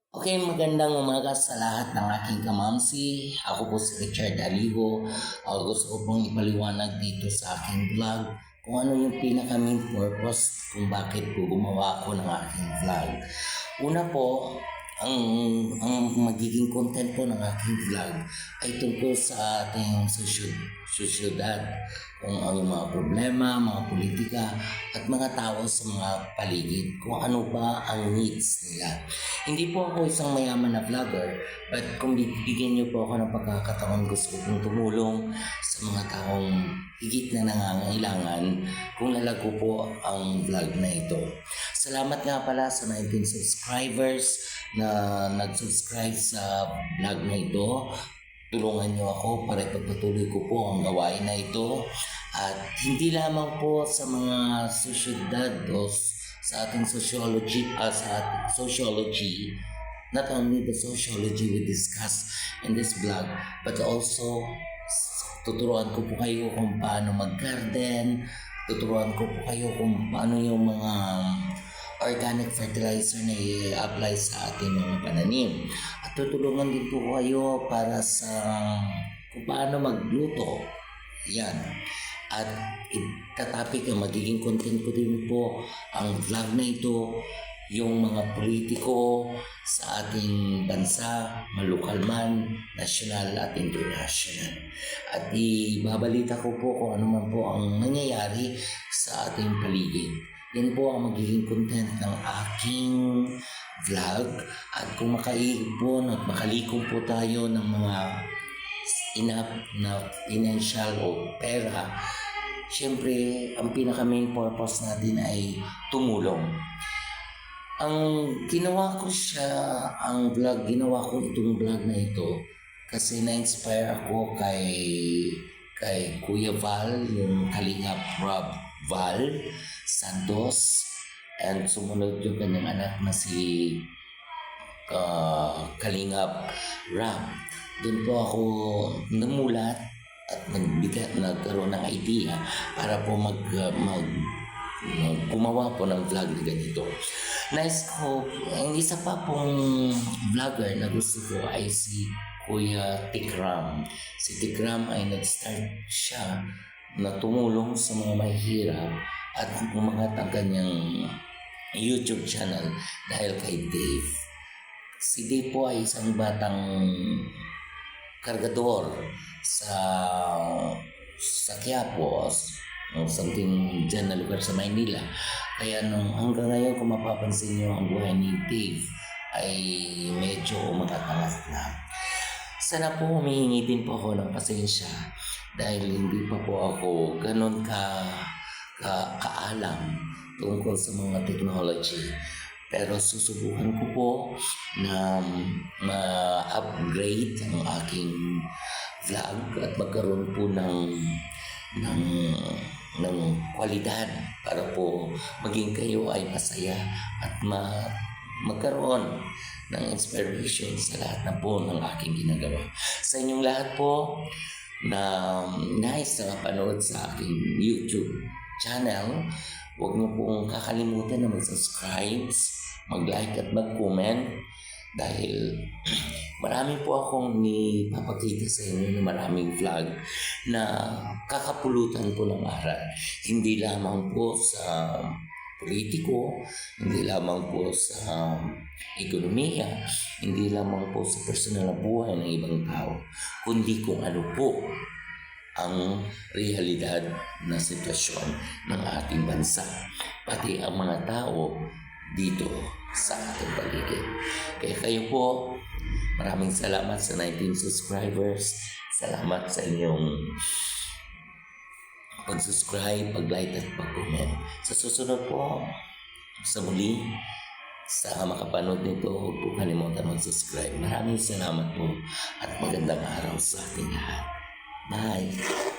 Okay, magandang umaga sa lahat ng aking kamamsi. Ako po si Richard Aligo. Gusto ko pong ipaliwanag dito sa aking vlog kung ano yung pinaka-main purpose kung bakit po gumawa ako ng aking vlog. Una po, ang magiging content po ng aking vlog ay tungkol sa ating sosyedad, kung ang mga problema, mga politika, at mga tao sa mga paligid, kung ano ba ang needs nila. Hindi po ako isang mayaman na vlogger, but kung bibigyan niyo po ako ng pagkakataon, gusto ko pong tumulong sa mga taong higit na nangangailangan kung lalago po ang vlog na ito. Salamat nga pala sa 19 subscribers na nag-subscribe sa vlog na ito. Tulungan niyo ako para ipagpatuloy ko po ang gawain na ito. At hindi lamang po sa mga sosyedad o sa ating sociology, not only the sociology we discuss in this vlog, but also tuturuan ko po kayo kung paano mag-garden, tuturuan ko po kayo kung paano yung mga organic fertilizer na i-apply sa ating mga pananim. At tutulungan din po kayo para sa kung paano magluto. Yan. At itatapik ang magiging content ko din po ang vlog na ito, yung mga politiko sa ating bansa, malukal man, national at international. At ibabalita ko po kung ano man po ang nangyayari sa ating paligid. Yan po ang magiging content ng aking vlog. At kung makaipon at makalikom po tayo ng mga enough na financial o pera, syempre ang pinaka main purpose natin ay tumulong. Ang ginawa ko ginawa ko itong vlog na ito kasi na-inspire ako kay Kuya Val, yung Kalingap Rob Val Santos, and sumunod yung kanyang anak na si Kalingap Ram. Doon po ako namulat at nagkaroon ng idea para po gumawa po ng vlog na ganito. Nice ko, ang isa pa pong vlogger na gusto ko ay si Kuya Tikram. Si Tikram ay nag-start siya na tumulong sa mga mahihirap at umangat ang kanyang YouTube channel dahil kay Dave. Si Dave po ay isang batang kargador sa Quiapo, something dyan na lugar sa Maynila. Kaya hanggang ngayon kung mapapansin nyo ang buhay ni Dave ay medyo umatangas na. Sana po humihingi din po ako ng pasensya dahil hindi pa po ako ganun kaalam tungkol sa mga technology. Pero susubukan ko po na ma-upgrade ang aking vlog at magkaroon po ng kwalidad para po maging kayo ay masaya at magkaroon ng inspiration sa lahat na po ng aking ginagawa. Sa inyong lahat po na nice na mapanood sa aking YouTube channel, huwag niyo pong kakalimutan na mag-subscribe, mag-like at mag-comment dahil marami po akong ipapakita sa inyo na maraming vlog na kakapulutan po ng aral. Hindi lamang po sa politiko, hindi lamang po sa ekonomiya, hindi lamang po sa personal na buhay ng ibang tao, kundi kung ano po ang realidad na sitwasyon ng ating bansa, pati ang mga tao dito sa ating paligid. Kaya kayo po, maraming salamat sa 19 subscribers. Salamat sa inyong pag-subscribe, pag-like at pag-comment. Sa susunod po, sa muli, sa makapanood nito, huwag po kalimutan mag-subscribe. Maraming salamat po at magandang araw sa ating lahat. Bye!